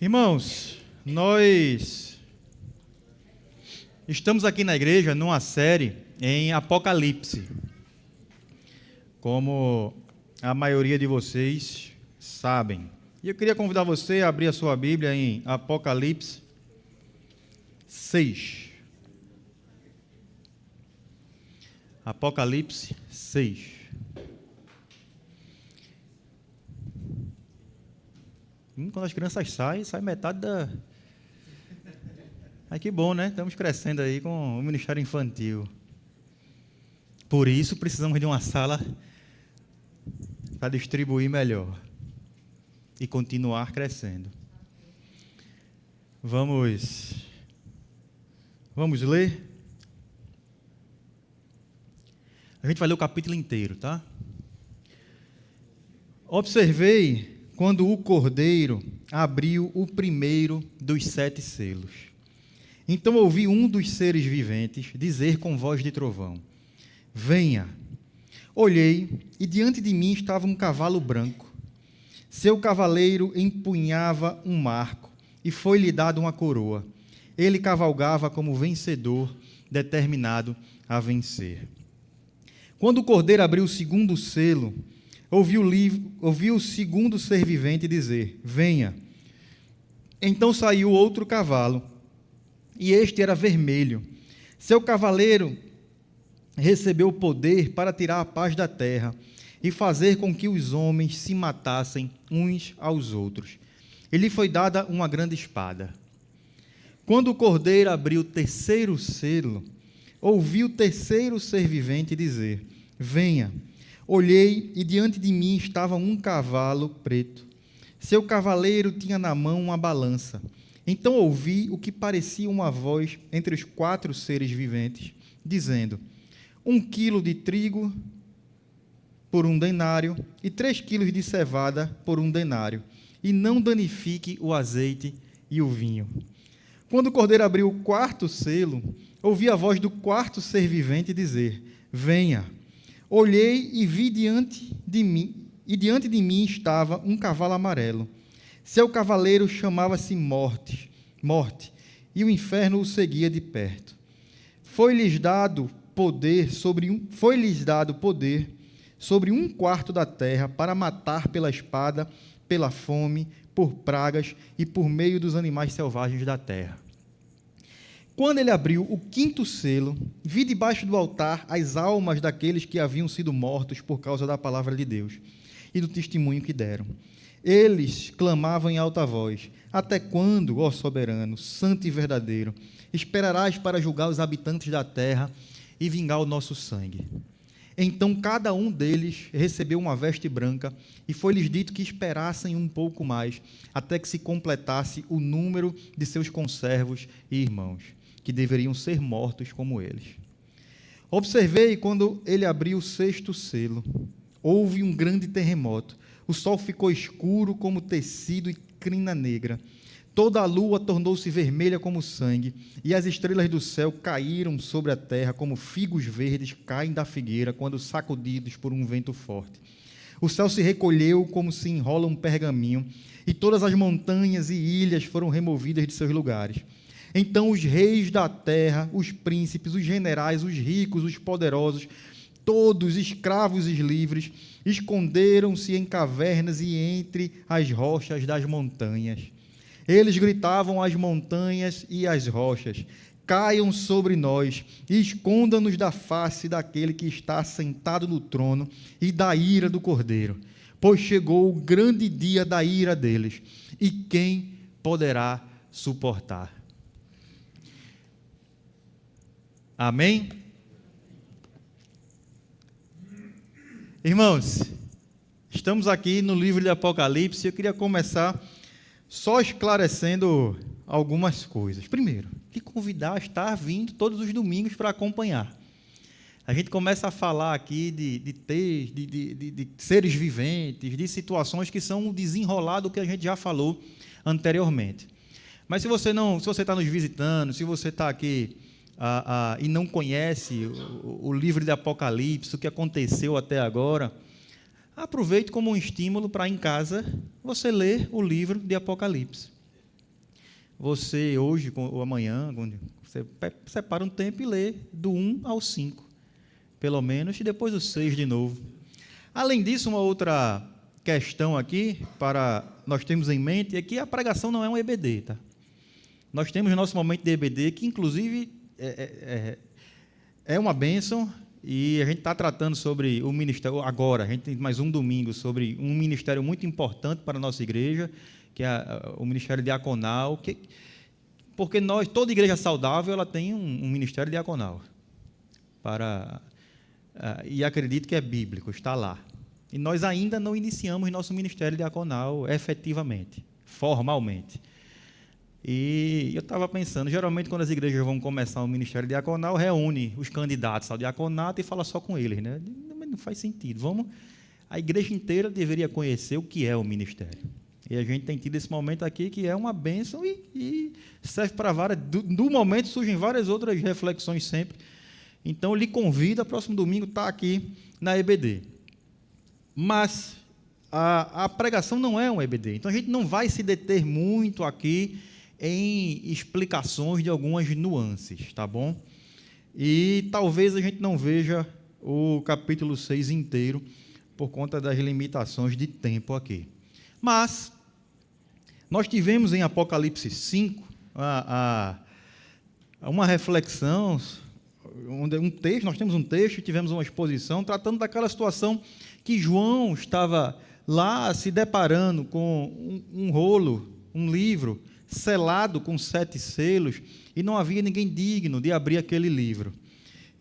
Irmãos, nós estamos aqui na igreja numa série em Apocalipse. Como a maioria de vocês sabem. E eu queria convidar você a abrir a sua Bíblia em Apocalipse 6. Apocalipse 6. Quando as crianças saem, sai metade da... Ai, que bom, né? Estamos crescendo aí com o Ministério Infantil. Por isso, precisamos de uma sala para distribuir melhor e continuar crescendo. Vamos ler? A gente vai ler o capítulo inteiro, tá? Observei quando o Cordeiro abriu o primeiro dos 7 selos. Então ouvi um dos seres viventes dizer com voz de trovão: venha. Olhei, e diante de mim estava um cavalo branco. Seu cavaleiro empunhava um marco, e foi-lhe dado uma coroa. Ele cavalgava como vencedor, determinado a vencer. Quando o Cordeiro abriu o segundo selo, ouvi o segundo ser vivente dizer: venha. Então saiu outro cavalo, e este era vermelho. Seu cavaleiro recebeu o poder para tirar a paz da terra e fazer com que os homens se matassem uns aos outros. E lhe foi dada uma grande espada. Quando o Cordeiro abriu o terceiro selo, ouvi o terceiro ser vivente dizer: venha. Olhei, e diante de mim estava um cavalo preto. Seu cavaleiro tinha na mão uma balança. Então ouvi o que parecia uma voz entre os 4 seres viventes, dizendo: 1 quilo de trigo por 1 denário, e 3 quilos de cevada por 1 denário, e não danifique o azeite e o vinho. Quando o Cordeiro abriu o 4º selo, ouvi a voz do 4º ser vivente dizer: venha. Olhei e vi diante de mim estava um cavalo amarelo. Seu cavaleiro chamava-se Morte, e o inferno o seguia de perto. Foi-lhes dado poder sobre 1/4 da terra para matar pela espada, pela fome, por pragas e por meio dos animais selvagens da terra. Quando ele abriu o 5º selo, vi debaixo do altar as almas daqueles que haviam sido mortos por causa da palavra de Deus e do testemunho que deram. Eles clamavam em alta voz: até quando, ó soberano, santo e verdadeiro, esperarás para julgar os habitantes da terra e vingar o nosso sangue? Então cada um deles recebeu uma veste branca, e foi-lhes dito que esperassem um pouco mais, até que se completasse o número de seus conservos e irmãos, que deveriam ser mortos como eles. Observei quando ele abriu o 6º selo. Houve um grande terremoto. O sol ficou escuro como tecido e crina negra. Toda a lua tornou-se vermelha como sangue, e as estrelas do céu caíram sobre a terra como figos verdes caem da figueira quando sacudidos por um vento forte. O céu se recolheu como se enrola um pergaminho, e todas as montanhas e ilhas foram removidas de seus lugares. Então os reis da terra, os príncipes, os generais, os ricos, os poderosos, todos, escravos e livres, esconderam-se em cavernas e entre as rochas das montanhas. Eles gritavam às montanhas e às rochas: caiam sobre nós e esconda-nos da face daquele que está sentado no trono e da ira do Cordeiro, pois chegou o grande dia da ira deles, e quem poderá suportar? Amém? Irmãos, estamos aqui no livro de Apocalipse. Eu queria começar só esclarecendo algumas coisas. Primeiro, te convidar a estar vindo todos os domingos para acompanhar. A gente começa a falar aqui de seres viventes, de situações que são um desenrolar do que a gente já falou anteriormente. Mas se você está nos visitando, se você está aqui e não conhece o livro de Apocalipse, o que aconteceu até agora, aproveite como um estímulo para, em casa, você ler o livro de Apocalipse. você hoje ou amanhã, você separa um tempo e lê do 1 ao 5, pelo menos, e depois o 6 de novo. Além disso, uma outra questão aqui, para nós termos em mente, é que a pregação não é um EBD, tá? Nós temos o nosso momento de EBD, que inclusive é uma bênção, e a gente está tratando sobre o ministério, agora, a gente tem mais um domingo, sobre um ministério muito importante para a nossa igreja, que é o ministério diaconal, porque toda igreja saudável, ela tem um ministério diaconal, e acredito que é bíblico, está lá. E nós ainda não iniciamos nosso ministério diaconal efetivamente, formalmente. E eu estava pensando, geralmente quando as igrejas vão começar o ministério diaconal, reúne os candidatos ao diaconato e fala só com eles, né? Não faz sentido. A igreja inteira deveria conhecer o que é o ministério. E a gente tem tido esse momento aqui que é uma bênção e serve para várias. Do momento surgem várias outras reflexões sempre. Então, eu lhe convido, próximo domingo, estar aqui na EBD. Mas a pregação não é um EBD. Então, a gente não vai se deter muito aqui em explicações de algumas nuances, tá bom? E talvez a gente não veja o capítulo 6 inteiro por conta das limitações de tempo aqui. Mas nós tivemos em Apocalipse 5 uma reflexão, nós temos um texto, tivemos uma exposição tratando daquela situação que João estava lá se deparando com um rolo, um livro, selado com 7 selos, e não havia ninguém digno de abrir aquele livro.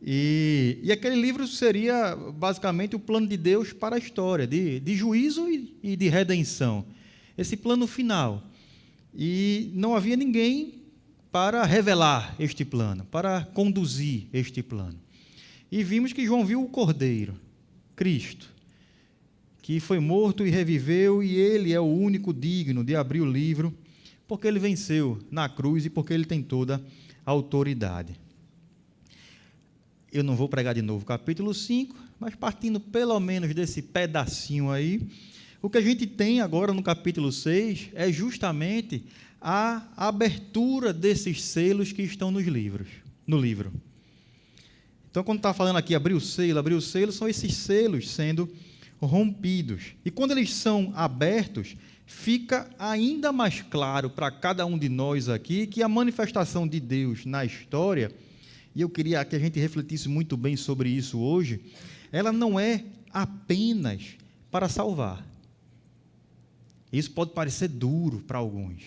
E aquele livro seria basicamente o plano de Deus para a história, de juízo e de redenção. Esse plano final. E não havia ninguém para revelar este plano, para conduzir este plano. E vimos que João viu o Cordeiro, Cristo, que foi morto e reviveu, e ele é o único digno de abrir o livro, porque ele venceu na cruz e porque ele tem toda a autoridade. Eu não vou pregar de novo o capítulo 5, mas partindo pelo menos desse pedacinho aí, o que a gente tem agora no capítulo 6 é justamente a abertura desses selos que estão no livro. Então, quando está falando aqui abrir o selo, são esses selos sendo rompidos. E quando eles são abertos, fica ainda mais claro para cada um de nós aqui que a manifestação de Deus na história, e eu queria que a gente refletisse muito bem sobre isso hoje, ela não é apenas para salvar. Isso pode parecer duro para alguns,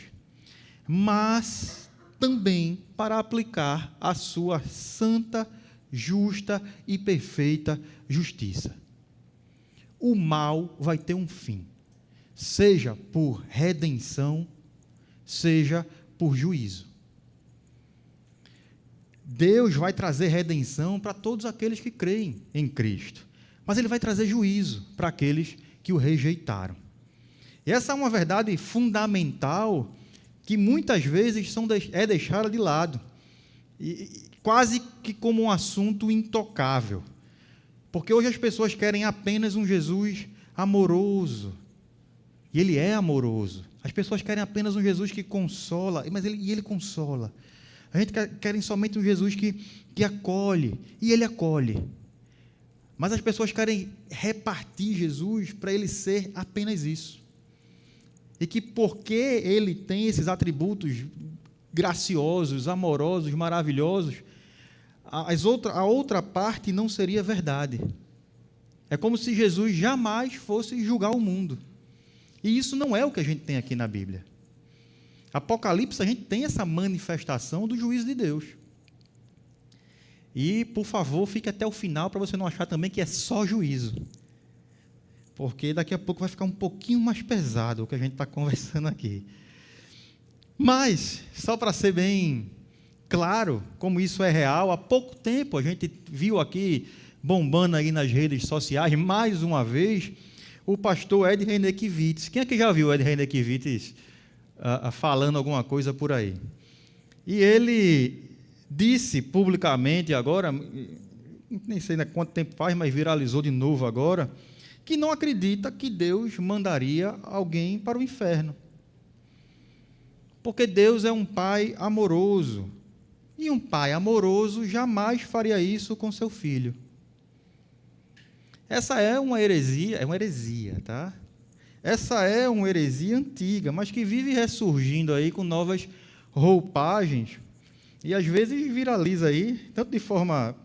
mas também para aplicar a sua santa, justa e perfeita justiça. O mal vai ter um fim, seja por redenção, seja por juízo. Deus vai trazer redenção para todos aqueles que creem em Cristo, mas Ele vai trazer juízo para aqueles que o rejeitaram. E essa é uma verdade fundamental que muitas vezes é deixada de lado, e quase que como um assunto intocável, porque hoje as pessoas querem apenas um Jesus amoroso, e Ele é amoroso. As pessoas querem apenas um Jesus que consola, mas Ele consola. A gente quer somente um Jesus que acolhe, e Ele acolhe. Mas as pessoas querem repartir Jesus para Ele ser apenas isso. E que porque Ele tem esses atributos graciosos, amorosos, maravilhosos, a outra parte não seria verdade. É como se Jesus jamais fosse julgar o mundo. E isso não é o que a gente tem aqui na Bíblia. Apocalipse, a gente tem essa manifestação do juízo de Deus. E, por favor, fique até o final para você não achar também que é só juízo. Porque daqui a pouco vai ficar um pouquinho mais pesado o que a gente está conversando aqui. Mas, só para ser bem claro como isso é real, há pouco tempo a gente viu aqui, bombando aí nas redes sociais, mais uma vez, o pastor Ed Renekiewicz. Quem é que já viu o Ed Renekiewicz falando alguma coisa por aí? E ele disse publicamente agora, nem sei quanto tempo faz, mas viralizou de novo agora, que não acredita que Deus mandaria alguém para o inferno. Porque Deus é um pai amoroso. E um pai amoroso jamais faria isso com seu filho. Essa é uma heresia, tá? Essa é uma heresia antiga, mas que vive ressurgindo aí com novas roupagens e às vezes viraliza aí, tanto de forma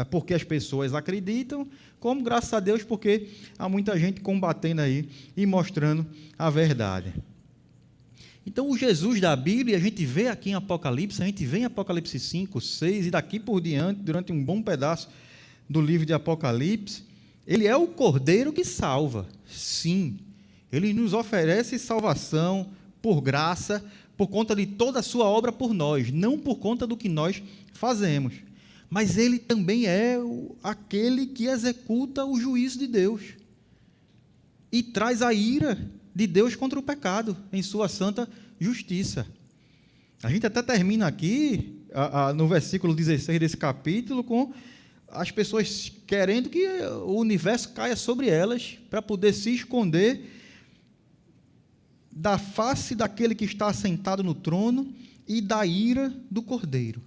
porque as pessoas acreditam, como graças a Deus porque há muita gente combatendo aí e mostrando a verdade. Então, o Jesus da Bíblia, a gente vê aqui em Apocalipse, a gente vê em Apocalipse 5, 6, e daqui por diante, durante um bom pedaço do livro de Apocalipse, ele é o Cordeiro que salva. Sim, ele nos oferece salvação por graça, por conta de toda a sua obra por nós, não por conta do que nós fazemos. Mas ele também é aquele que executa o juízo de Deus e traz a ira de Deus contra o pecado em sua santa justiça. A gente até termina aqui, no versículo 16 desse capítulo, com as pessoas querendo que o universo caia sobre elas para poder se esconder da face daquele que está assentado no trono e da ira do Cordeiro.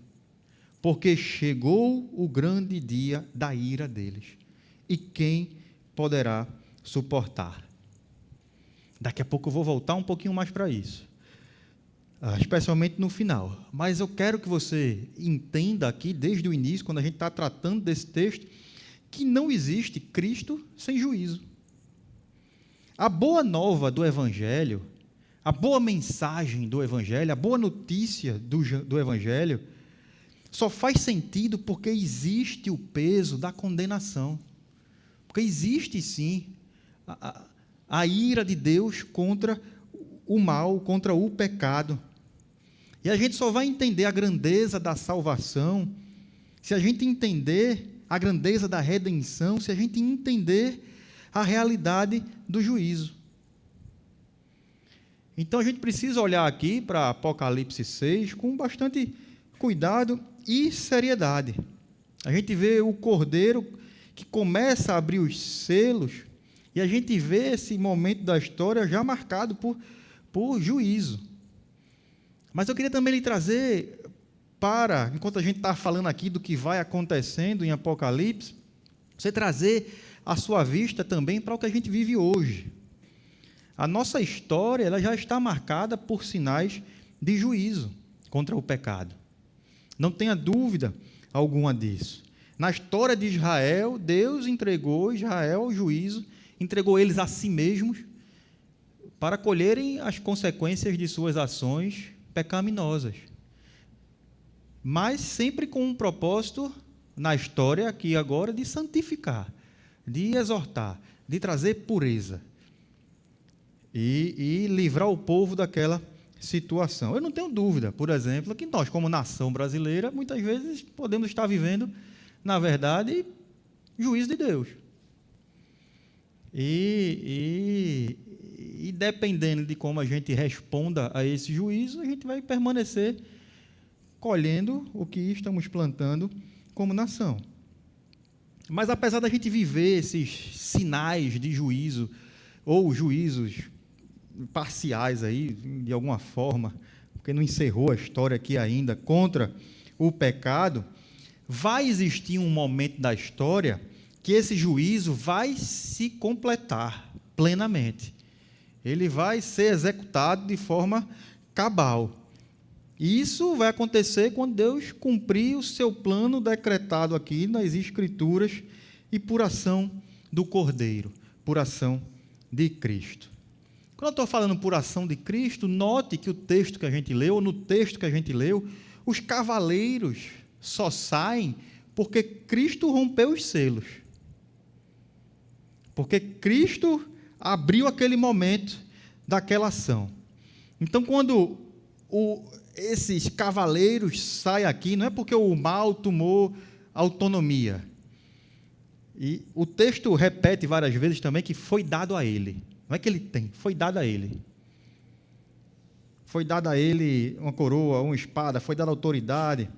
Porque chegou o grande dia da ira deles. E quem poderá suportar? Daqui a pouco eu vou voltar um pouquinho mais para isso, especialmente no final. Mas eu quero que você entenda aqui, desde o início, quando a gente está tratando desse texto, que não existe Cristo sem juízo. A boa nova do Evangelho, a boa mensagem do Evangelho, a boa notícia do Evangelho, só faz sentido porque existe o peso da condenação. Porque existe, sim, a ira de Deus contra o mal, contra o pecado. E a gente só vai entender a grandeza da salvação se a gente entender a grandeza da redenção, se a gente entender a realidade do juízo. Então a gente precisa olhar aqui para Apocalipse 6 com bastante cuidado e seriedade. A gente vê o Cordeiro que começa a abrir os selos. E a gente vê esse momento da história já marcado por juízo. Mas eu queria também lhe trazer enquanto a gente está falando aqui do que vai acontecendo em Apocalipse, você trazer a sua vista também para o que a gente vive hoje. A nossa história ela já está marcada por sinais de juízo contra o pecado. Não tenha dúvida alguma disso. Na história de Israel, Deus entregou Israel ao juízo, entregou eles a si mesmos para colherem as consequências de suas ações pecaminosas. Mas sempre com um propósito na história aqui agora de santificar, de exortar, de trazer pureza e livrar o povo daquela situação. Eu não tenho dúvida, por exemplo, que nós, como nação brasileira, muitas vezes podemos estar vivendo, na verdade, juízo de Deus. E dependendo de como a gente responda a esse juízo, a gente vai permanecer colhendo o que estamos plantando como nação. Mas apesar da gente viver esses sinais de juízo, ou juízos parciais aí, de alguma forma, porque não encerrou a história aqui ainda, contra o pecado, vai existir um momento da história que esse juízo vai se completar plenamente. Ele vai ser executado de forma cabal. E isso vai acontecer quando Deus cumprir o seu plano decretado aqui nas Escrituras e por ação do Cordeiro, por ação de Cristo. Quando eu estou falando por ação de Cristo, note que o texto que a gente leu, ou no texto que a gente leu, os cavaleiros só saem porque Cristo rompeu os selos. Porque Cristo abriu aquele momento daquela ação. Então, quando esses cavaleiros saem aqui, não é porque o mal tomou autonomia. E o texto repete várias vezes também que foi dado a ele. Não é que ele tem, foi dado a ele. Foi dada a ele uma coroa, uma espada, foi dada autoridade,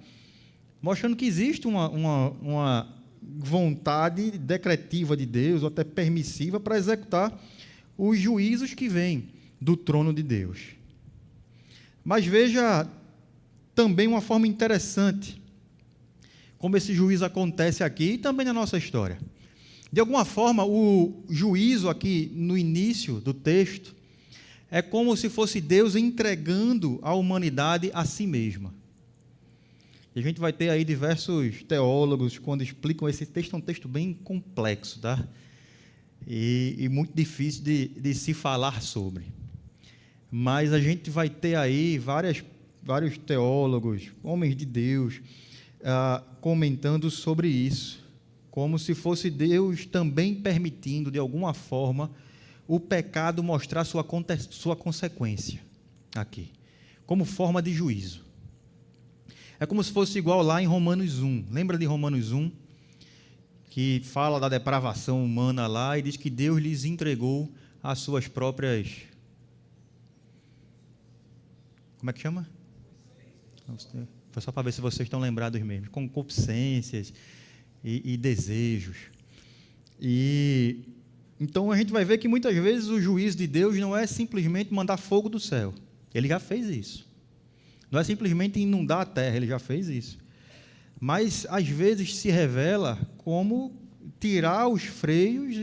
mostrando que existe uma vontade decretiva de Deus, ou até permissiva, para executar os juízos que vêm do trono de Deus. Mas veja também uma forma interessante como esse juízo acontece aqui e também na nossa história. De alguma forma, o juízo aqui no início do texto é como se fosse Deus entregando a humanidade a si mesma. E a gente vai ter aí diversos teólogos, quando explicam esse texto, é um texto bem complexo, tá? E muito difícil de se falar sobre. Mas a gente vai ter aí vários teólogos, homens de Deus, comentando sobre isso, como se fosse Deus também permitindo, de alguma forma, o pecado mostrar sua consequência aqui, como forma de juízo. É como se fosse igual lá em Romanos 1. Lembra de Romanos 1? Que fala da depravação humana lá e diz que Deus lhes entregou as suas próprias... Como é que chama? Foi só para ver se vocês estão lembrados mesmo. Concupiscências e desejos. Então a gente vai ver que muitas vezes o juízo de Deus não é simplesmente mandar fogo do céu. Ele já fez isso. Não é simplesmente inundar a terra, ele já fez isso. Mas às vezes se revela como tirar os freios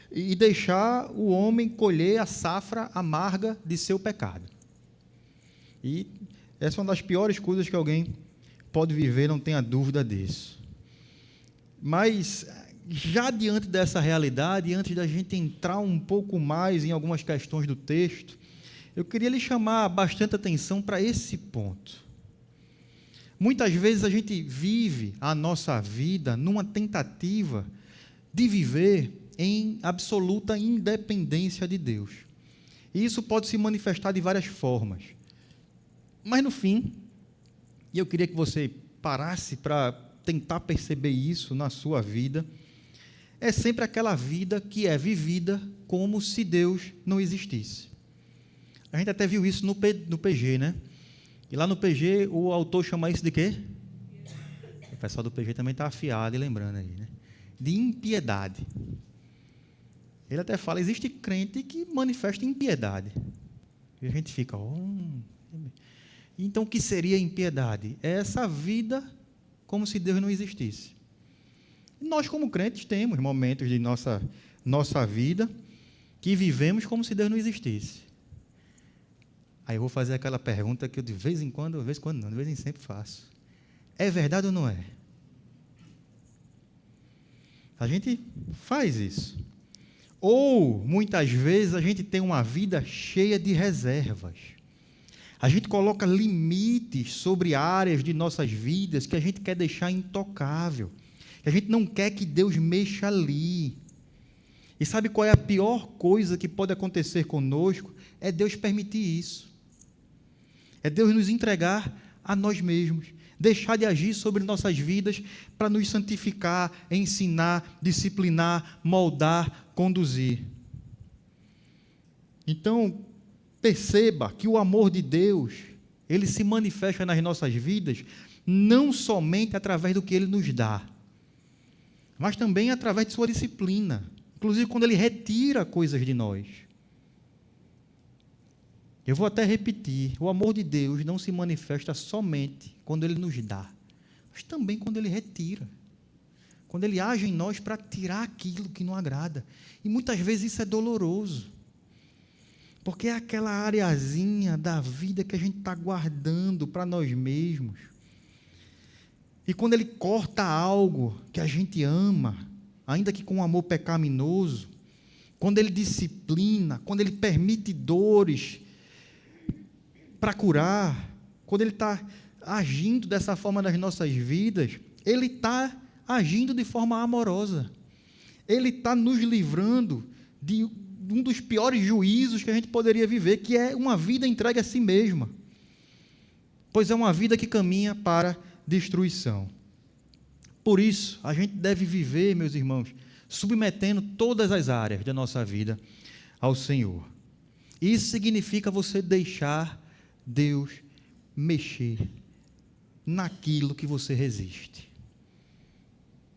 e deixar o homem colher a safra amarga de seu pecado. E essa é uma das piores coisas que alguém pode viver, não tenha dúvida disso. Mas, já diante dessa realidade, antes da gente entrar um pouco mais em algumas questões do texto, eu queria lhe chamar bastante atenção para esse ponto. Muitas vezes a gente vive a nossa vida numa tentativa de viver em absoluta independência de Deus. E isso pode se manifestar de várias formas. Mas no fim, e eu queria que você parasse para tentar perceber isso na sua vida, é sempre aquela vida que é vivida como se Deus não existisse. A gente até viu isso no PG, né? E lá no PG o autor chama isso de quê? O pessoal do PG também está afiado e lembrando aí, né? De impiedade. Ele até fala, existe crente que manifesta impiedade. E a gente fica, então o que seria impiedade? É essa vida como se Deus não existisse. E nós como crentes temos momentos de nossa vida que vivemos como se Deus não existisse. Aí eu vou fazer aquela pergunta que eu de vez em quando não, de vez em sempre faço. É verdade ou não é? A gente faz isso. Ou, muitas vezes, a gente tem uma vida cheia de reservas. A gente coloca limites sobre áreas de nossas vidas que a gente quer deixar intocável. Que a gente não quer que Deus mexa ali. E sabe qual é a pior coisa que pode acontecer conosco? É Deus permitir isso. É Deus nos entregar a nós mesmos, deixar de agir sobre nossas vidas para nos santificar, ensinar, disciplinar, moldar, conduzir. Então, perceba que o amor de Deus, ele se manifesta nas nossas vidas não somente através do que ele nos dá, mas também através de sua disciplina, inclusive quando ele retira coisas de nós. Eu vou até repetir, o amor de Deus não se manifesta somente quando ele nos dá, mas também quando ele retira. Quando ele age em nós para tirar aquilo que não agrada. E muitas vezes isso é doloroso. Porque é aquela areazinha da vida que a gente está guardando para nós mesmos. E quando ele corta algo que a gente ama, ainda que com um amor pecaminoso, quando ele disciplina, quando ele permite dores para curar, quando ele está agindo dessa forma nas nossas vidas, ele está agindo de forma amorosa. Ele está nos livrando de um dos piores juízos que a gente poderia viver, que é uma vida entregue a si mesma. Pois é uma vida que caminha para destruição. Por isso, a gente deve viver, meus irmãos, submetendo todas as áreas da nossa vida ao Senhor. Isso significa você deixar Deus mexer naquilo que você resiste.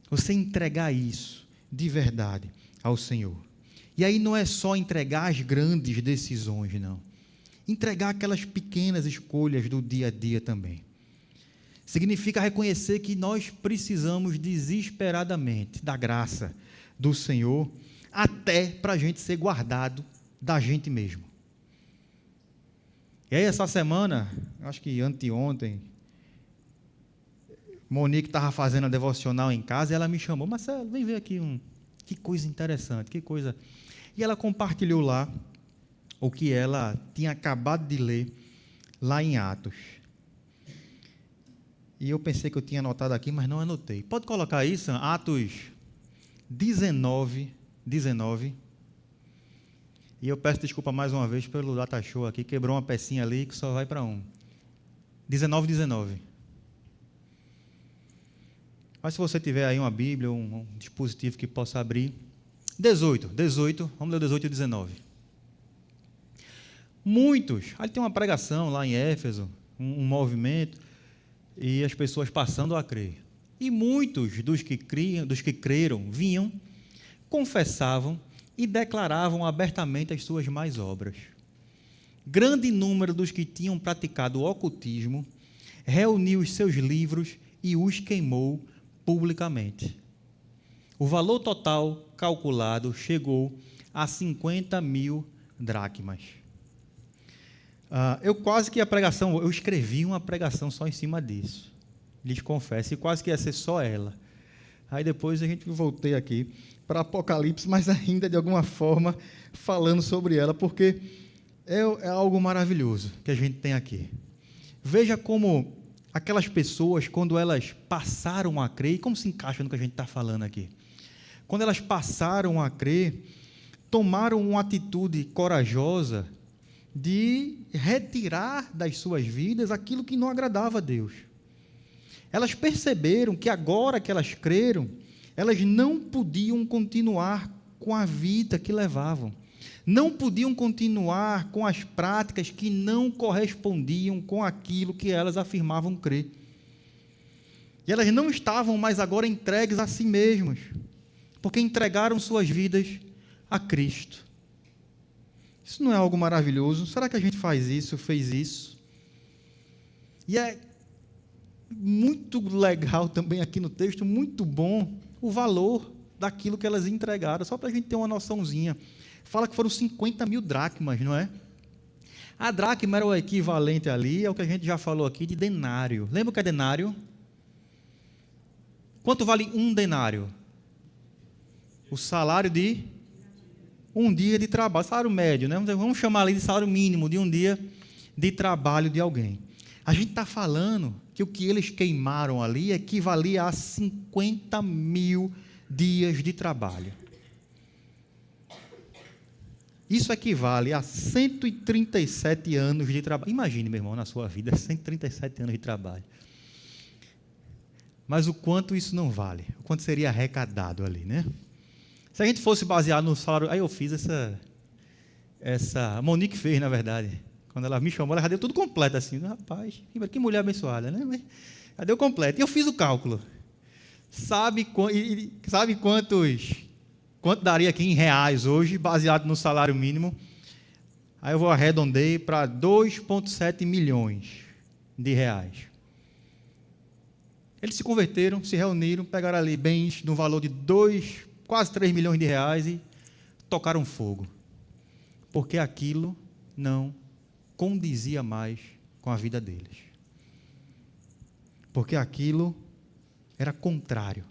Você entregar isso de verdade ao Senhor. E aí não é só entregar as grandes decisões, não. Entregar aquelas pequenas escolhas do dia a dia também. Significa reconhecer que nós precisamos desesperadamente da graça do Senhor, até para a gente ser guardado da gente mesmo. E aí, essa semana, acho que anteontem, Monique estava fazendo a devocional em casa e ela me chamou: Marcelo, vem ver aqui que coisa interessante, que coisa. E ela compartilhou lá o que ela tinha acabado de ler lá em Atos. E eu pensei que eu tinha anotado aqui, mas não anotei. Pode colocar aí, Sam? Atos 19. E eu peço desculpa mais uma vez pelo data show aqui, quebrou uma pecinha ali que só vai para um. 19. Mas se você tiver aí uma Bíblia, um dispositivo que possa abrir. 18, vamos ler o 18 e 19. Muitos, ali tem uma pregação lá em Éfeso, um movimento, e as pessoas passando a crer. E muitos dos que creram, vinham, confessavam e declaravam abertamente as suas más obras. Grande número dos que tinham praticado o ocultismo reuniu os seus livros e os queimou publicamente. O valor total calculado chegou a 50.000 dracmas. Eu quase que eu escrevi uma pregação só em cima disso, lhes confesso, e quase que ia ser só ela. Aí depois a gente voltei aqui para Apocalipse, mas ainda de alguma forma falando sobre ela, porque é algo maravilhoso que a gente tem aqui. Veja como aquelas pessoas, quando elas passaram a crer, e como se encaixa no que a gente está falando aqui, quando elas passaram a crer, tomaram uma atitude corajosa de retirar das suas vidas aquilo que não agradava a Deus. Elas perceberam que agora que elas creram, elas não podiam continuar com a vida que levavam, não podiam continuar com as práticas que não correspondiam com aquilo que elas afirmavam crer. E elas não estavam mais agora entregues a si mesmas, porque entregaram suas vidas a Cristo. Isso não é algo maravilhoso? Será que a gente fez isso? E é muito legal também aqui no texto, muito bom, o valor daquilo que elas entregaram, só para a gente ter uma noçãozinha. Fala que foram 50.000 dracmas, não é? A dracma era o equivalente ali ao que a gente já falou aqui de denário. Lembra o que é denário? Quanto vale um denário? O salário de um dia de trabalho, salário médio, né? Vamos chamar ali de salário mínimo de um dia de trabalho de alguém. A gente está falando que o que eles queimaram ali equivalia a 50.000 dias de trabalho. Isso equivale a 137 anos de trabalho. Imagine, meu irmão, na sua vida, 137 anos de trabalho. Mas o quanto isso não vale? O quanto seria arrecadado ali, né? Se a gente fosse basear no salário... Aí eu fiz essa... Monique fez, na verdade. Quando ela me chamou, ela já deu tudo completo, assim. Rapaz, que mulher abençoada, né? Mas já deu completo. E eu fiz o cálculo. Sabe quanto daria aqui em reais hoje, baseado no salário mínimo? Aí eu arredondei para 2,7 milhões de reais. Eles se converteram, se reuniram, pegaram ali bens no valor de quase 3 milhões de reais e tocaram fogo. Porque aquilo não condizia mais com a vida deles. Porque aquilo era contrário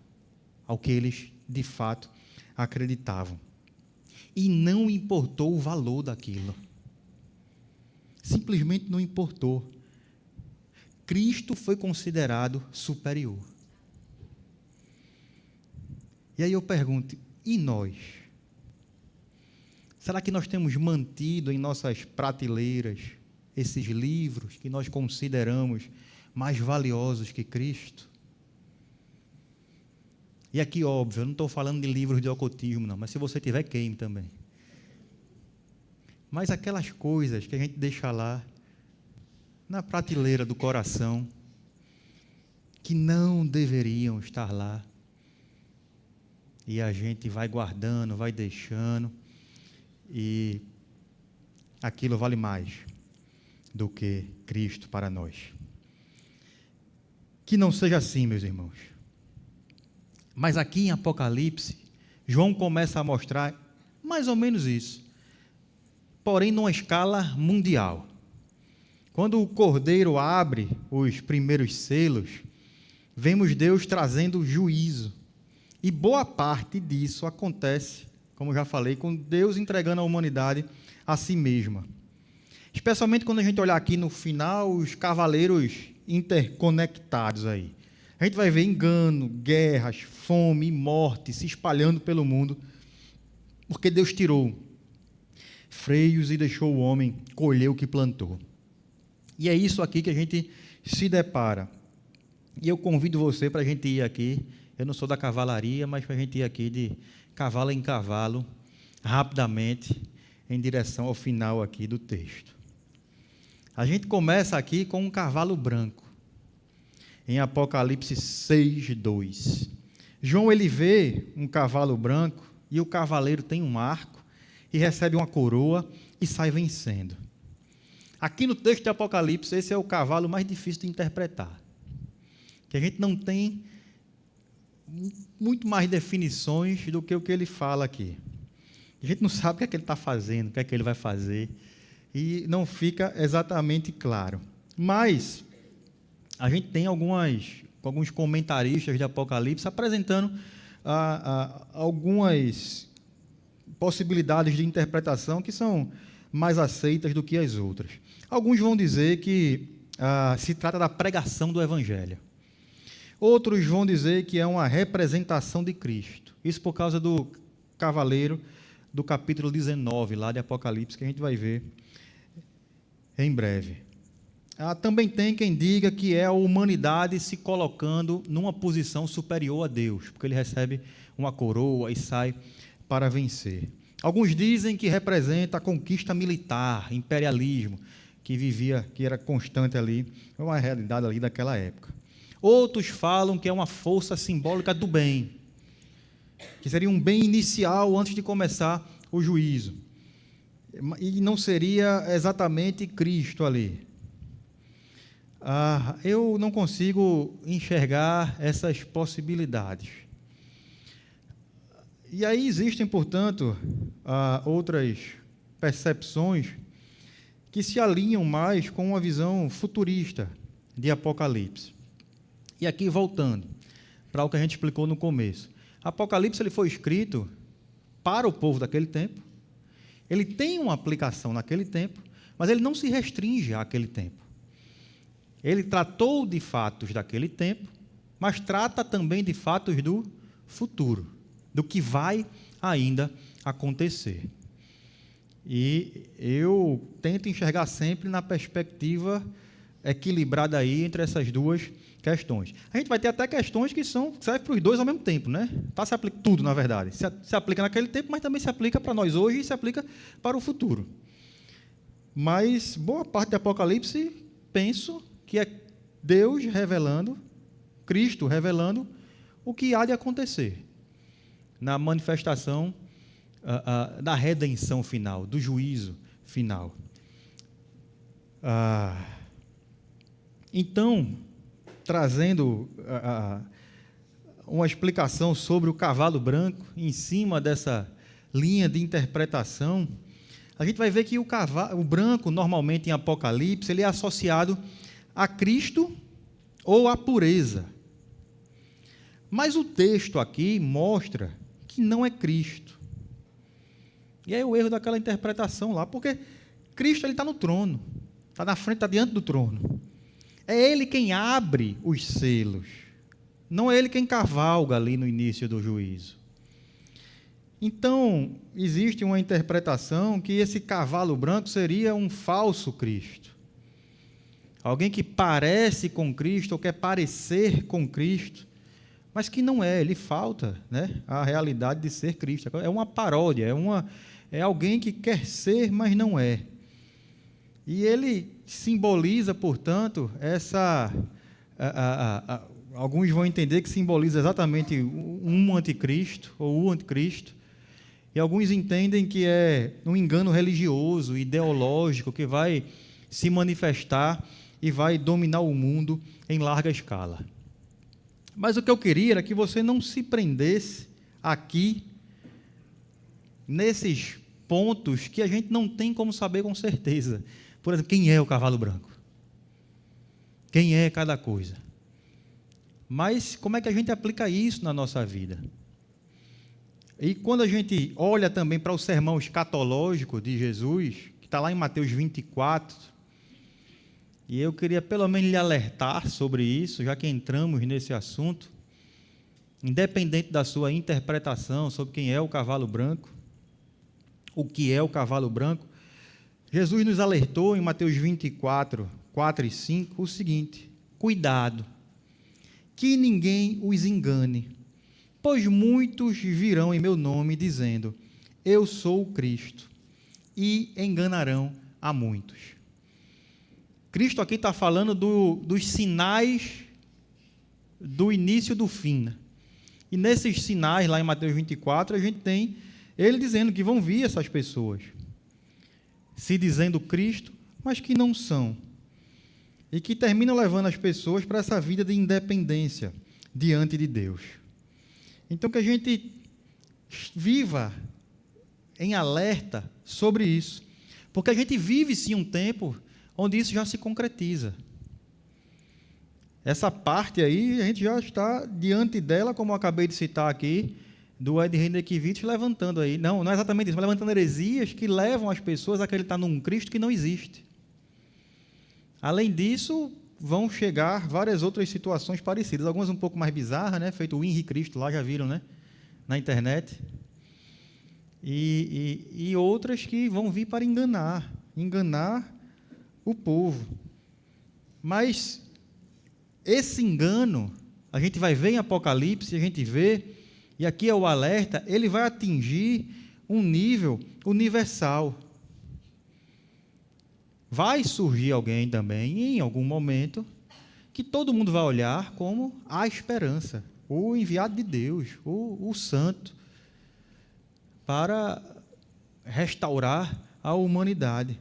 ao que eles, de fato, acreditavam. E não importou o valor daquilo. Simplesmente não importou. Cristo foi considerado superior. E aí eu pergunto, e nós? Será que nós temos mantido em nossas prateleiras esses livros que nós consideramos mais valiosos que Cristo? E aqui, óbvio, eu não estou falando de livros de ocultismo, não, mas se você tiver, queime também. Mas aquelas coisas que a gente deixa lá, na prateleira do coração, que não deveriam estar lá, e a gente vai guardando, vai deixando, e aquilo vale mais. do que Cristo para nós. Que não seja assim, meus irmãos. Mas aqui em Apocalipse, João começa a mostrar mais ou menos isso, porém numa escala mundial. Quando o Cordeiro abre os primeiros selos, vemos Deus trazendo juízo. E boa parte disso acontece, como já falei, com Deus entregando a humanidade a si mesma. Especialmente quando a gente olhar aqui no final, os cavaleiros interconectados aí. A gente vai ver engano, guerras, fome e morte se espalhando pelo mundo, porque Deus tirou freios e deixou o homem colher o que plantou. E é isso aqui que a gente se depara. E eu convido você para a gente ir aqui, eu não sou da cavalaria, mas para a gente ir aqui de cavalo em cavalo, rapidamente, em direção ao final aqui do texto. A gente começa aqui com um cavalo branco, em Apocalipse 6:2. João, ele vê um cavalo branco, e o cavaleiro tem um arco, e recebe uma coroa, e sai vencendo. Aqui no texto de Apocalipse, esse é o cavalo mais difícil de interpretar, que a gente não tem muito mais definições do que o que ele fala aqui. A gente não sabe o que é que ele está fazendo, o que é que ele vai fazer, e não fica exatamente claro. Mas a gente tem alguns comentaristas de Apocalipse apresentando algumas possibilidades de interpretação que são mais aceitas do que as outras. Alguns vão dizer que se trata da pregação do Evangelho. Outros vão dizer que é uma representação de Cristo. Isso por causa do cavaleiro do capítulo 19, lá de Apocalipse, que a gente vai ver em breve. Também tem quem diga que é a humanidade se colocando numa posição superior a Deus, porque ele recebe uma coroa e sai para vencer. Alguns dizem que representa a conquista militar, imperialismo, que era constante ali, é uma realidade ali daquela época. Outros falam que é uma força simbólica do bem, que seria um bem inicial antes de começar o juízo. E não seria exatamente Cristo ali. Eu não consigo enxergar essas possibilidades. E aí existem, portanto, outras percepções que se alinham mais com uma visão futurista de Apocalipse. E aqui, voltando para o que a gente explicou no começo. Apocalipse ele foi escrito para o povo daquele tempo, ele tem uma aplicação naquele tempo, mas ele não se restringe àquele tempo. Ele tratou de fatos daquele tempo, mas trata também de fatos do futuro, do que vai ainda acontecer. E eu tento enxergar sempre na perspectiva equilibrada aí entre essas duas questões. A gente vai ter até questões que servem para os dois ao mesmo tempo, né? Se aplica tudo, na verdade. Se aplica naquele tempo, mas também se aplica para nós hoje e se aplica para o futuro. Mas boa parte do Apocalipse, penso que é Deus revelando, Cristo revelando o que há de acontecer na manifestação da redenção final, do juízo final. Então, trazendo uma explicação sobre o cavalo branco, em cima dessa linha de interpretação, a gente vai ver que o branco, normalmente em Apocalipse, ele é associado a Cristo ou à pureza. Mas o texto aqui mostra que não é Cristo. E aí o erro daquela interpretação lá, porque Cristo está no trono, está na frente, está diante do trono. É Ele quem abre os selos, não é Ele quem cavalga ali no início do juízo. Então, existe uma interpretação que esse cavalo branco seria um falso Cristo. Alguém que parece com Cristo, ou quer parecer com Cristo, mas que não é, ele falta, né, a realidade de ser Cristo. É uma paródia, é alguém que quer ser, mas não é. E ele simboliza, portanto, alguns vão entender que simboliza exatamente um anticristo, ou o anticristo, e alguns entendem que é um engano religioso, ideológico, que vai se manifestar e vai dominar o mundo em larga escala. Mas o que eu queria era que você não se prendesse aqui nesses pontos que a gente não tem como saber com certeza. Por exemplo, quem é o cavalo branco? Quem é cada coisa? Mas como é que a gente aplica isso na nossa vida? E quando a gente olha também para o sermão escatológico de Jesus, que está lá em Mateus 24, e eu queria pelo menos lhe alertar sobre isso, já que entramos nesse assunto, independente da sua interpretação sobre quem é o cavalo branco, o que é o cavalo branco, Jesus nos alertou em Mateus 24, 4 e 5, o seguinte: cuidado, que ninguém os engane, pois muitos virão em meu nome dizendo, eu sou o Cristo, e enganarão a muitos. Cristo aqui está falando dos sinais do início do fim, né? E nesses sinais, lá em Mateus 24, a gente tem ele dizendo que vão vir essas pessoas, se dizendo Cristo, mas que não são, e que terminam levando as pessoas para essa vida de independência diante de Deus. Então, que a gente viva em alerta sobre isso, porque a gente vive, sim, um tempo onde isso já se concretiza. Essa parte aí, a gente já está diante dela, como eu acabei de citar aqui, do Ed Renekiewicz levantando aí, não é exatamente isso, mas levantando heresias que levam as pessoas a acreditar num Cristo que não existe. Além disso, vão chegar várias outras situações parecidas, algumas um pouco mais bizarras, né? Feito o Henri Cristo, lá já viram, né? Na internet. E outras que vão vir para enganar o povo. Mas esse engano, a gente vai ver em Apocalipse, a gente vê, e aqui é o alerta, ele vai atingir um nível universal. Vai surgir alguém também, em algum momento, que todo mundo vai olhar como a esperança, o enviado de Deus, o santo, para restaurar a humanidade.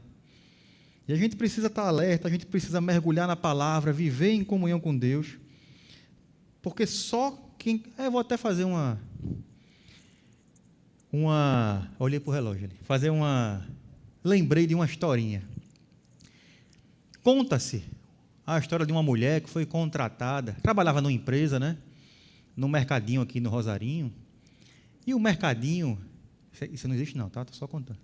E a gente precisa estar alerta, a gente precisa mergulhar na palavra, viver em comunhão com Deus, porque só quem... Eu vou até fazer olhei para o relógio ali, lembrei de uma historinha. Conta-se a história de uma mulher que foi contratada, trabalhava numa empresa, né? No mercadinho aqui no Rosarinho, e o mercadinho, isso não existe não, tá? Estou só contando.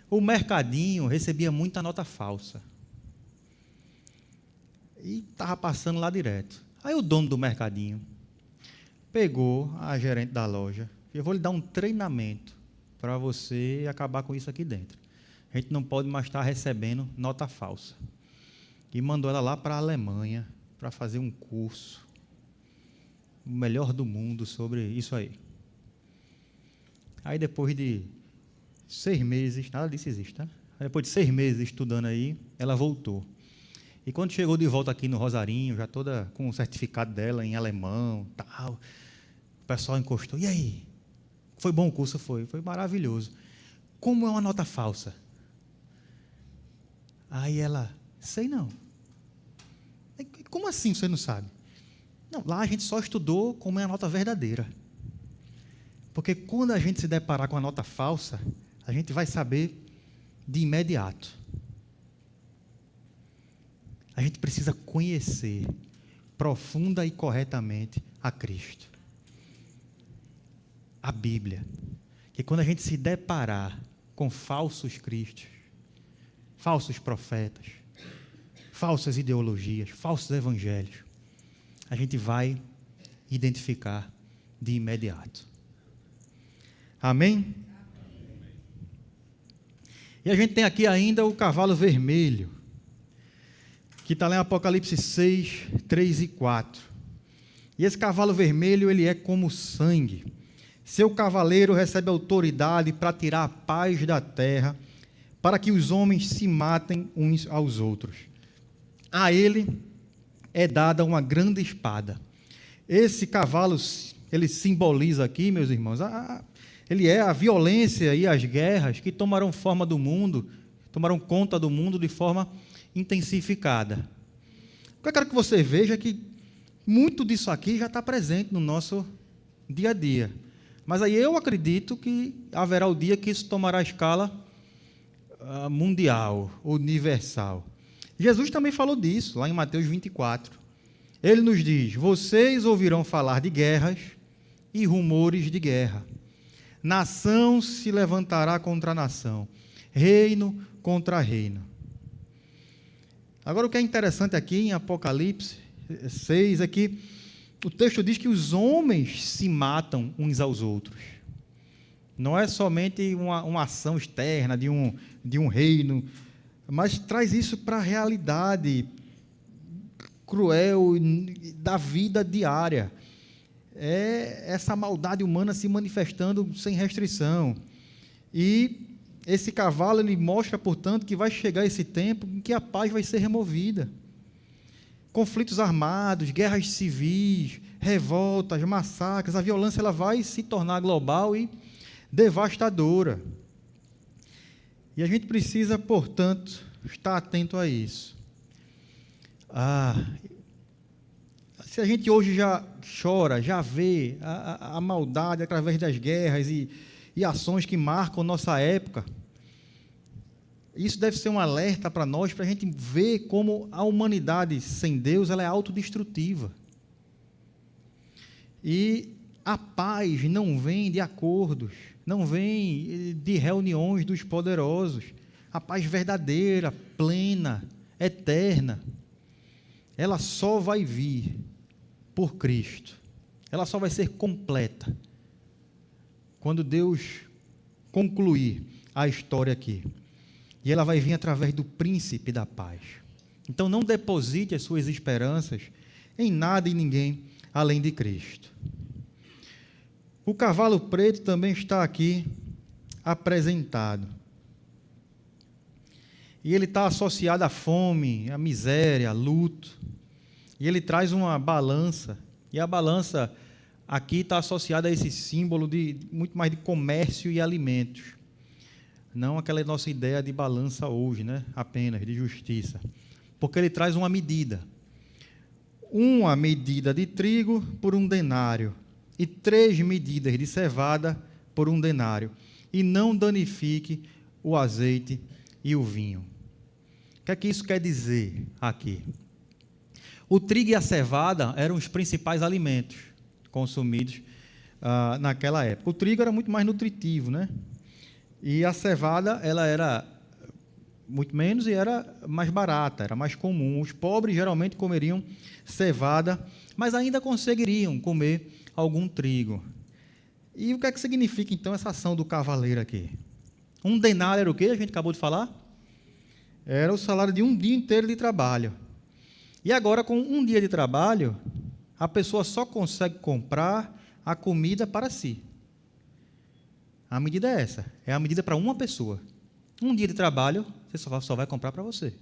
O mercadinho recebia muita nota falsa. E estava passando lá direto. Aí o dono do mercadinho pegou a gerente da loja, eu vou lhe dar um treinamento para você acabar com isso aqui dentro. A gente não pode mais estar recebendo nota falsa. E mandou ela lá para a Alemanha para fazer um curso, o melhor do mundo sobre isso aí. Aí depois de 6 meses, nada disso existe, tá? Aí depois de 6 meses estudando aí, ela voltou. E quando chegou de volta aqui no Rosarinho, já toda com o certificado dela em alemão, tal, o pessoal encostou. E aí? Foi bom o curso? Foi maravilhoso. Como é uma nota falsa? Aí ela, sei não. Como assim você não sabe? Não, lá a gente só estudou como é a nota verdadeira. Porque quando a gente se deparar com a nota falsa, a gente vai saber de imediato. A gente precisa conhecer profunda e corretamente a Cristo. A Bíblia. Que quando a gente se deparar com falsos cristos, falsos profetas, falsas ideologias, falsos evangelhos, a gente vai identificar de imediato. Amém? E a gente tem aqui ainda o cavalo vermelho, que está lá em Apocalipse 6, 3 e 4. E esse cavalo vermelho, ele é como sangue. Seu cavaleiro recebe autoridade para tirar a paz da terra, para que os homens se matem uns aos outros. A ele é dada uma grande espada. Esse cavalo, ele simboliza aqui, meus irmãos, ele é a violência e as guerras que tomaram forma do mundo, tomaram conta do mundo de forma intensificada. O que eu quero que você veja é que muito disso aqui já está presente no nosso dia a dia. Mas aí eu acredito que haverá o dia que isso tomará escala mundial, universal. Jesus também falou disso, lá em Mateus 24. Ele nos diz: vocês ouvirão falar de guerras e rumores de guerra. Nação se levantará contra nação, reino contra reino. Agora, o que é interessante aqui em Apocalipse 6 é que o texto diz que os homens se matam uns aos outros. Não é somente uma ação externa de um reino, mas traz isso para a realidade cruel da vida diária. É essa maldade humana se manifestando sem restrição. E esse cavalo, ele mostra, portanto, que vai chegar esse tempo em que a paz vai ser removida. Conflitos armados, guerras civis, revoltas, massacres, a violência ela vai se tornar global e devastadora. E a gente precisa, portanto, estar atento a isso. Se a gente hoje já chora, já vê a maldade através das guerras e ações que marcam nossa época, isso deve ser um alerta para nós, para a gente ver como a humanidade sem Deus ela é autodestrutiva. E a paz não vem de acordos, não vem de reuniões dos poderosos. A paz verdadeira, plena, eterna, ela só vai vir por Cristo. Ela só vai ser completa quando Deus concluir a história aqui. E ela vai vir através do príncipe da paz. Então não deposite as suas esperanças em nada e ninguém além de Cristo. O cavalo preto também está aqui apresentado. E ele está associado à fome, à miséria, a luto. E ele traz uma balança. E a balança aqui está associada a esse símbolo de muito mais de comércio e alimentos. Não aquela nossa ideia de balança hoje, né? Apenas de justiça. Porque ele traz uma medida. Uma medida de trigo por 1 denário. E 3 medidas de cevada por 1 denário. E não danifique o azeite e o vinho. O que é que isso quer dizer aqui? O trigo e a cevada eram os principais alimentos consumidos naquela época. O trigo era muito mais nutritivo, né? E a cevada, ela era muito menos e era mais barata, era mais comum. Os pobres geralmente comeriam cevada, mas ainda conseguiriam comer algum trigo. E o que é que significa, então, essa ação do cavaleiro aqui? 1 denário era o quê? A gente acabou de falar? Era o salário de um dia inteiro de trabalho. E agora, com um dia de trabalho, a pessoa só consegue comprar a comida para si. A medida é essa, é a medida para uma pessoa. Um dia de trabalho, você só vai comprar para você.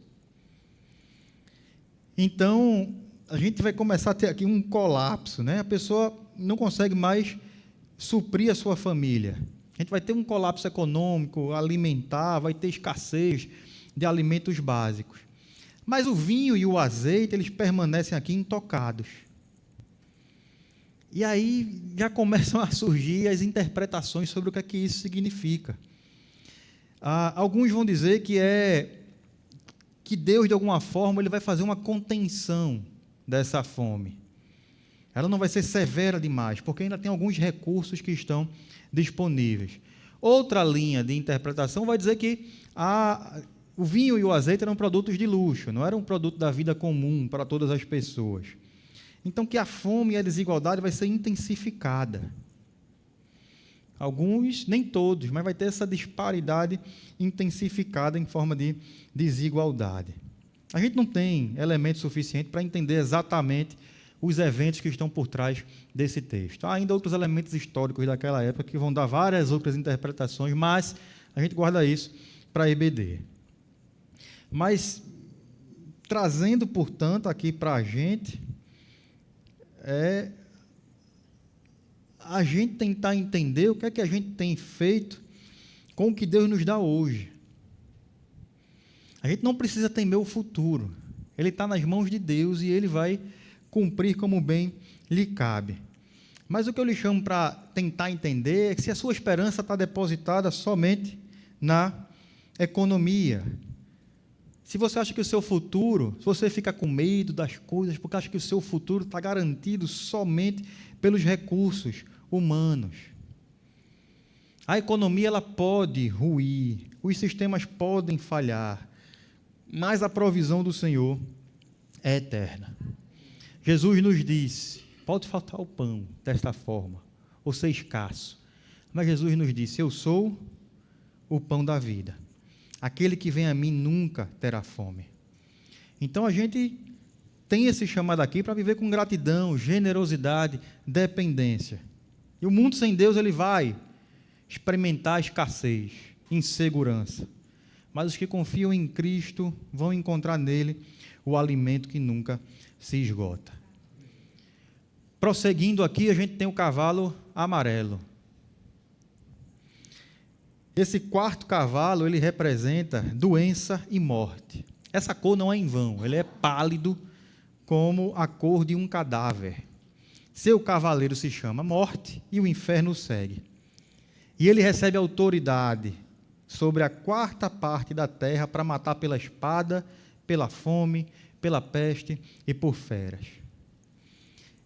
Então, a gente vai começar a ter aqui um colapso, né? A pessoa não consegue mais suprir a sua família. A gente vai ter um colapso econômico, alimentar, vai ter escassez de alimentos básicos. Mas o vinho e o azeite, eles permanecem aqui intocados. E aí já começam a surgir as interpretações sobre o que é que isso significa. Alguns vão dizer que Deus, de alguma forma, ele vai fazer uma contenção dessa fome. Ela não vai ser severa demais, porque ainda tem alguns recursos que estão disponíveis. Outra linha de interpretação vai dizer que o vinho e o azeite eram produtos de luxo, não eram um produto da vida comum para todas as pessoas. Então, que a fome e a desigualdade vai ser intensificada. Alguns, nem todos, mas vai ter essa disparidade intensificada em forma de desigualdade. A gente não tem elemento suficiente para entender exatamente os eventos que estão por trás desse texto. Há ainda outros elementos históricos daquela época que vão dar várias outras interpretações, mas a gente guarda isso para a EBD. Mas, trazendo, portanto, aqui para a gente tentar entender o que é que a gente tem feito com o que Deus nos dá hoje. A gente não precisa temer o futuro. Ele está nas mãos de Deus e Ele vai cumprir como bem lhe cabe. Mas o que eu lhe chamo para tentar entender é que se a sua esperança está depositada somente na economia, se você acha que o seu futuro, se você fica com medo das coisas, porque acha que o seu futuro está garantido somente pelos recursos humanos. A economia ela pode ruir, os sistemas podem falhar, mas a provisão do Senhor é eterna. Jesus nos disse, pode faltar o pão desta forma, ou ser escasso, mas Jesus nos disse, eu sou o pão da vida. Aquele que vem a mim nunca terá fome. Então a gente tem esse chamado aqui para viver com gratidão, generosidade, dependência. E o mundo sem Deus ele vai experimentar escassez, insegurança. Mas os que confiam em Cristo vão encontrar nele o alimento que nunca se esgota. Prosseguindo aqui, a gente tem o cavalo amarelo. Esse quarto cavalo, ele representa doença e morte. Essa cor não é em vão, ele é pálido como a cor de um cadáver. Seu cavaleiro se chama Morte e o inferno o segue. E ele recebe autoridade sobre a quarta parte da terra para matar pela espada, pela fome, pela peste e por feras.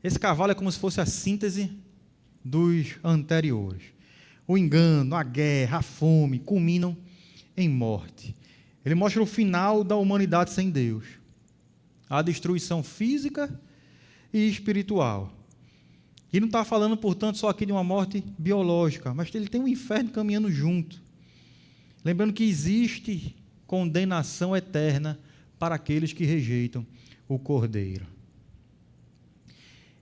Esse cavalo é como se fosse a síntese dos anteriores. O engano, a guerra, a fome culminam em morte. Ele mostra o final da humanidade sem Deus. A destruição física e espiritual. E não está falando, portanto, só aqui de uma morte biológica, mas ele tem um inferno caminhando junto. Lembrando que existe condenação eterna para aqueles que rejeitam o Cordeiro.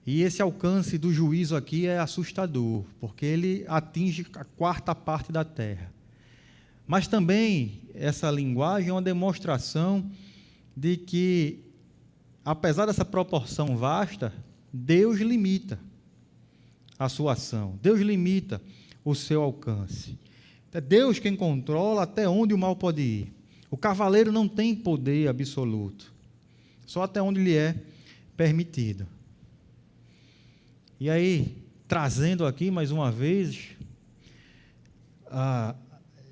E esse alcance do juízo aqui é assustador, porque ele atinge a quarta parte da terra. Mas também essa linguagem é uma demonstração de que, apesar dessa proporção vasta, Deus limita a sua ação, Deus limita o seu alcance. É Deus quem controla até onde o mal pode ir. O cavaleiro não tem poder absoluto, só até onde lhe é permitido. E aí, trazendo aqui mais uma vez,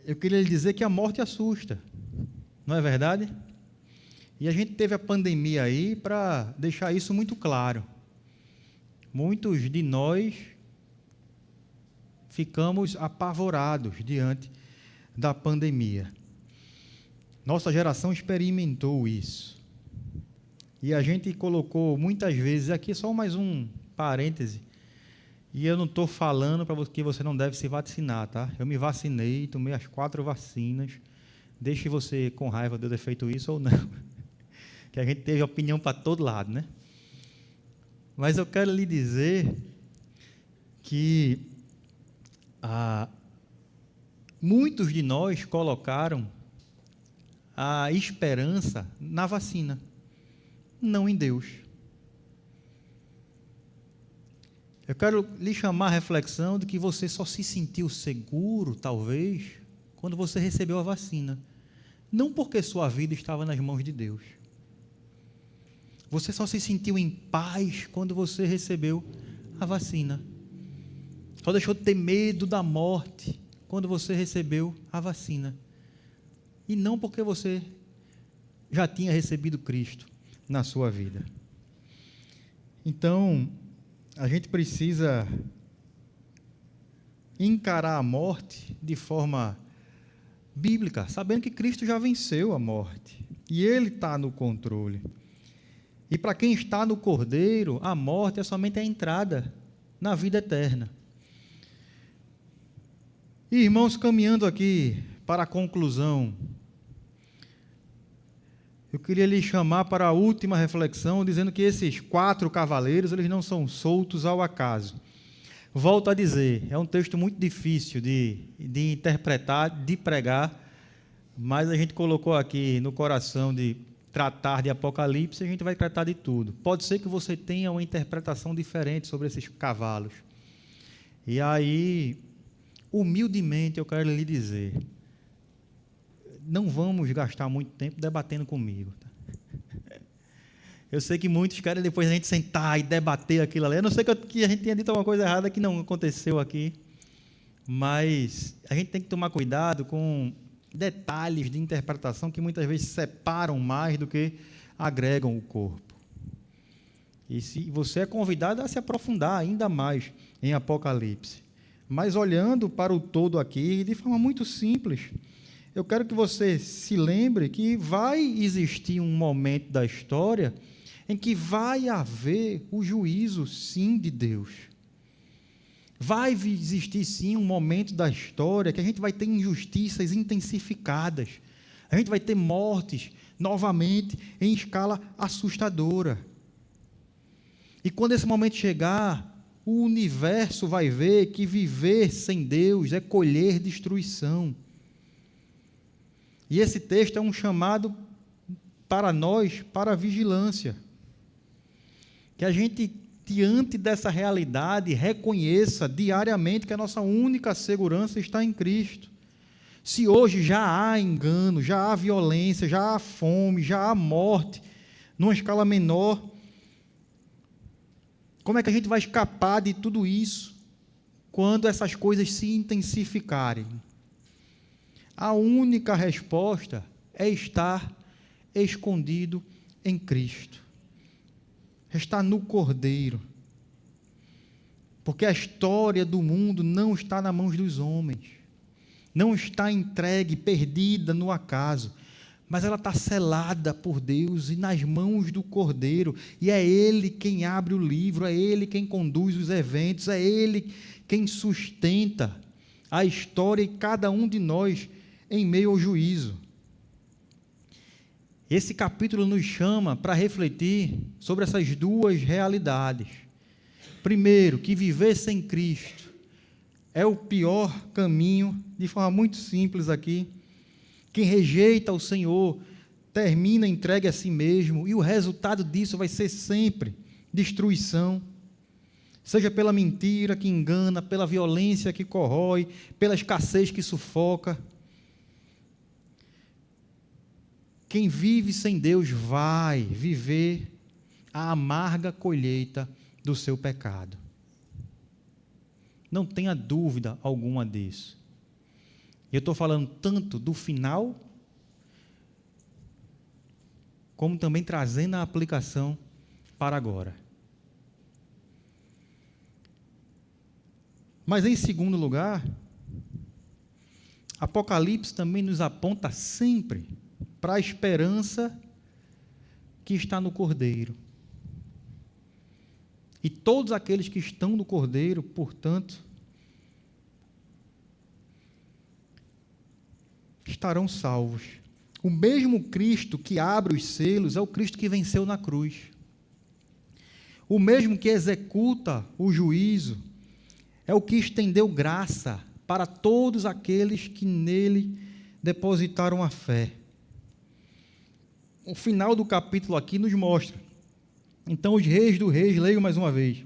eu queria lhe dizer que a morte assusta, não é verdade? E a gente teve a pandemia aí para deixar isso muito claro. Muitos de nós ficamos apavorados diante da pandemia. Nossa geração experimentou isso. E a gente colocou muitas vezes, aqui só mais um parêntese, e eu não estou falando para que você não deve se vacinar, tá? Eu me vacinei, tomei as 4 vacinas, deixe você com raiva de eu ter feito isso ou não, que a gente teve opinião para todo lado, né? Mas eu quero lhe dizer que muitos de nós colocaram a esperança na vacina, não em Deus. Eu quero lhe chamar a reflexão de que você só se sentiu seguro, talvez, quando você recebeu a vacina. Não porque sua vida estava nas mãos de Deus. Você só se sentiu em paz quando você recebeu a vacina. Só deixou de ter medo da morte quando você recebeu a vacina. E não porque você já tinha recebido Cristo na sua vida. Então, a gente precisa encarar a morte de forma bíblica, sabendo que Cristo já venceu a morte e Ele está no controle. E para quem está no Cordeiro, a morte é somente a entrada na vida eterna. E, irmãos, caminhando aqui para a conclusão, eu queria lhe chamar para a última reflexão, dizendo que esses 4 cavaleiros, eles não são soltos ao acaso. Volto a dizer, é um texto muito difícil de interpretar, de pregar, mas a gente colocou aqui no coração de tratar de Apocalipse, a gente vai tratar de tudo. Pode ser que você tenha uma interpretação diferente sobre esses cavalos. E aí, humildemente, eu quero lhe dizer, não vamos gastar muito tempo debatendo comigo. Tá? Eu sei que muitos querem depois a gente sentar e debater aquilo ali. Eu não sei que a gente tenha dito alguma coisa errada que não aconteceu aqui, mas a gente tem que tomar cuidado com detalhes de interpretação que muitas vezes separam mais do que agregam o corpo. E se você é convidado a se aprofundar ainda mais em Apocalipse. Mas olhando para o todo aqui, de forma muito simples, eu quero que você se lembre que vai existir um momento da história em que vai haver o juízo, sim, de Deus. Vai existir, sim, um momento da história que a gente vai ter injustiças intensificadas. A gente vai ter mortes, novamente, em escala assustadora. E quando esse momento chegar, o universo vai ver que viver sem Deus é colher destruição. E esse texto é um chamado para nós, para a vigilância. Que a gente, diante dessa realidade, reconheça diariamente que a nossa única segurança está em Cristo. Se hoje já há engano, já há violência, já há fome, já há morte, numa escala menor, como é que a gente vai escapar de tudo isso quando essas coisas se intensificarem? A única resposta é estar escondido em Cristo. Está no Cordeiro. Porque a história do mundo não está nas mãos dos homens. Não está entregue, perdida no acaso. Mas ela está selada por Deus e nas mãos do Cordeiro. E é Ele quem abre o livro, é Ele quem conduz os eventos, é Ele quem sustenta a história e cada um de nós em meio ao juízo. Esse capítulo nos chama para refletir sobre essas duas realidades. Primeiro, que viver sem Cristo é o pior caminho, de forma muito simples aqui. Quem rejeita o Senhor termina entregue a si mesmo, e o resultado disso vai ser sempre destruição, seja pela mentira que engana, pela violência que corrói, pela escassez que sufoca. Quem vive sem Deus vai viver a amarga colheita do seu pecado. Não tenha dúvida alguma disso. Eu estou falando tanto do final, como também trazendo a aplicação para agora. Mas, em segundo lugar, Apocalipse também nos aponta sempre para a esperança que está no Cordeiro. E todos aqueles que estão no Cordeiro, portanto, estarão salvos. O mesmo Cristo que abre os selos é o Cristo que venceu na cruz. O mesmo que executa o juízo é o que estendeu graça para todos aqueles que nele depositaram a fé. O final do capítulo aqui nos mostra. Então, os reis do reis, leio mais uma vez.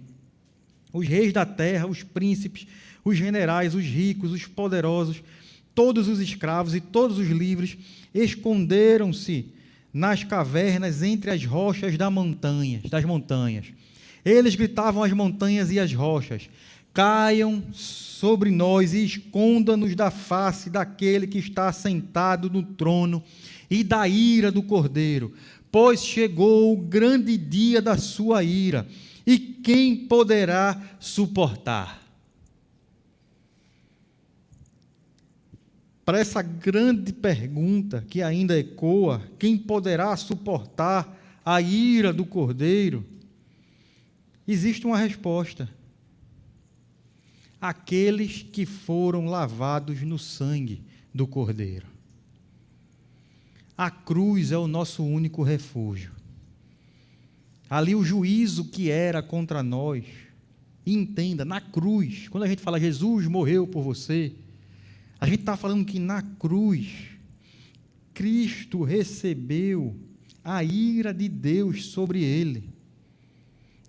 Os reis da terra, os príncipes, os generais, os ricos, os poderosos, todos os escravos e todos os livres esconderam-se nas cavernas entre as rochas das montanhas. Eles gritavam às montanhas e às rochas: caiam sobre nós e esconda-nos da face daquele que está sentado no trono e da ira do Cordeiro, pois chegou o grande dia da sua ira, e quem poderá suportar? Para essa grande pergunta que ainda ecoa, quem poderá suportar a ira do Cordeiro? Existe uma resposta: aqueles que foram lavados no sangue do Cordeiro. A cruz é o nosso único refúgio. Ali o juízo que era contra nós, e entenda, na cruz, quando a gente fala Jesus morreu por você, a gente está falando que na cruz, Cristo recebeu a ira de Deus sobre ele,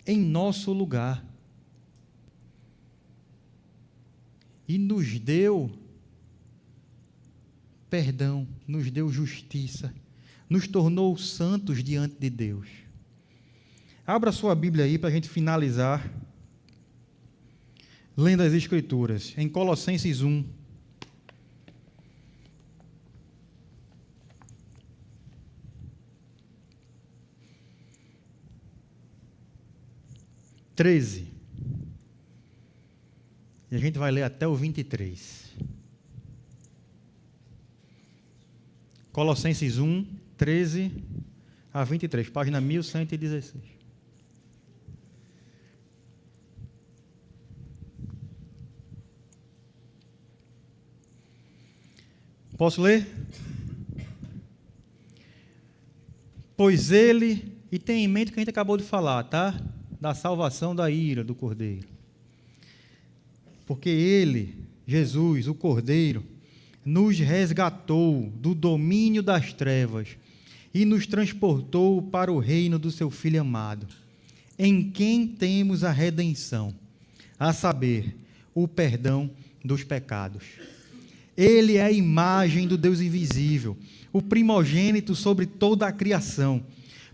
em nosso lugar. E nos deu perdão, nos deu justiça, nos tornou santos diante de Deus. Abra sua Bíblia aí para a gente finalizar lendo as Escrituras, em Colossenses 1. E a gente vai ler até o 23. Colossenses 1, 13 a 23, página 1116. Posso ler? Pois ele, e tem em mente o que a gente acabou de falar, tá? Da salvação da ira do Cordeiro. Porque ele, Jesus, o Cordeiro, nos resgatou do domínio das trevas e nos transportou para o reino do seu Filho amado, em quem temos a redenção, a saber, o perdão dos pecados. Ele é a imagem do Deus invisível, o primogênito sobre toda a criação,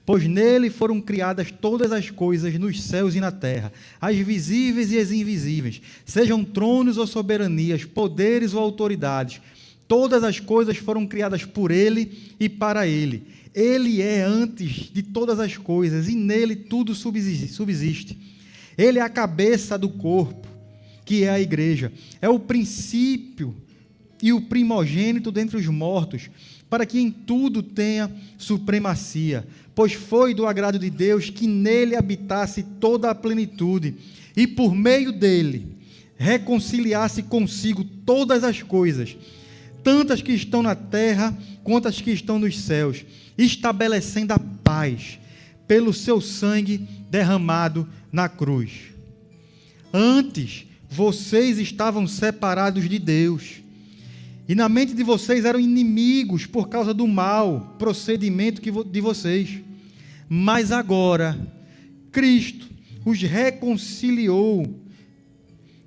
pois nele foram criadas todas as coisas nos céus e na terra, as visíveis e as invisíveis, sejam tronos ou soberanias, poderes ou autoridades. Todas as coisas foram criadas por ele e para ele. Ele é antes de todas as coisas e nele tudo subsiste. Ele é a cabeça do corpo, que é a igreja. É o princípio e o primogênito dentre os mortos, para que em tudo tenha supremacia, pois foi do agrado de Deus que nele habitasse toda a plenitude, e por meio dele reconciliasse consigo todas as coisas, tanto as que estão na terra quanto as que estão nos céus, estabelecendo a paz pelo seu sangue derramado na cruz. Antes, vocês estavam separados de Deus, e na mente de vocês eram inimigos por causa do mau procedimento de vocês. Mas agora, Cristo os reconciliou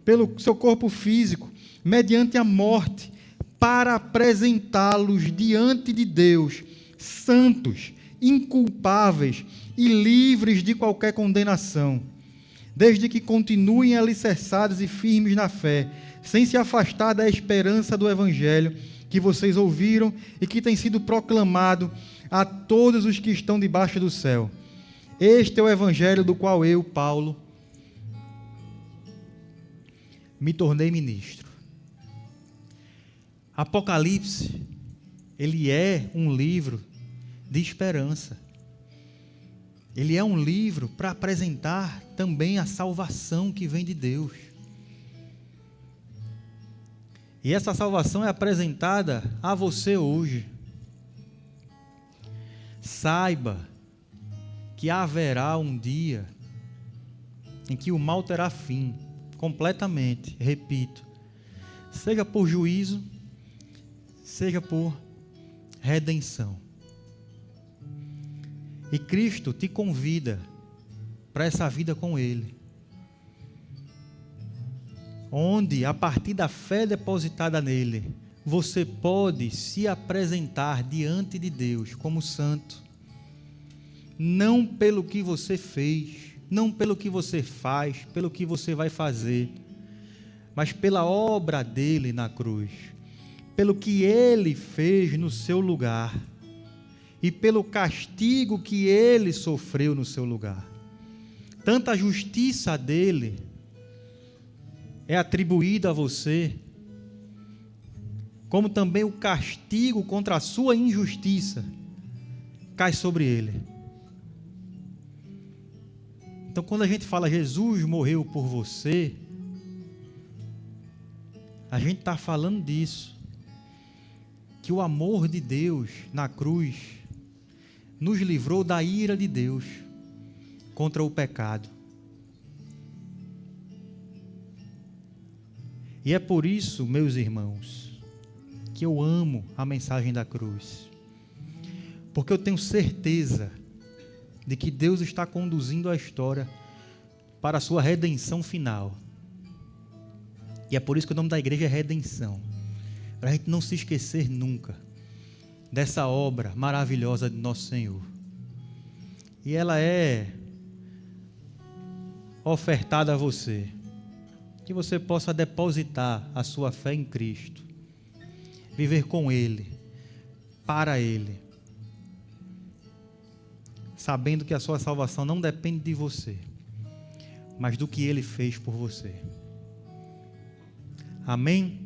pelo seu corpo físico, mediante a morte, para apresentá-los diante de Deus, santos, inculpáveis e livres de qualquer condenação, desde que continuem alicerçados e firmes na fé, sem se afastar da esperança do Evangelho que vocês ouviram e que tem sido proclamado a todos os que estão debaixo do céu. Este é o Evangelho do qual eu, Paulo, me tornei ministro. Apocalipse, ele é um livro de esperança. Ele é um livro para apresentar também a salvação que vem de Deus. E essa salvação é apresentada a você hoje. Saiba que haverá um dia em que o mal terá fim, completamente, repito, seja por juízo, seja por redenção. E Cristo te convida para essa vida com Ele, onde, a partir da fé depositada nele, você pode se apresentar diante de Deus como santo, não pelo que você fez, não pelo que você faz, pelo que você vai fazer, mas pela obra dele na cruz, pelo que ele fez no seu lugar e pelo castigo que ele sofreu no seu lugar. Tanto a justiça dele é atribuída a você, como também o castigo contra a sua injustiça cai sobre ele. Então, quando a gente fala Jesus morreu por você, a gente está falando disso, que o amor de Deus na cruz nos livrou da ira de Deus contra o pecado. E é por isso, meus irmãos, que eu amo a mensagem da cruz. Porque eu tenho certeza de que Deus está conduzindo a história para a sua redenção final. E é por isso que o nome da igreja é Redenção. para a gente não se esquecer nunca dessa obra maravilhosa de nosso Senhor. E ela é ofertada a você, que você possa depositar a sua fé em Cristo, viver com Ele, para Ele, sabendo que a sua salvação não depende de você, mas do que Ele fez por você. Amém?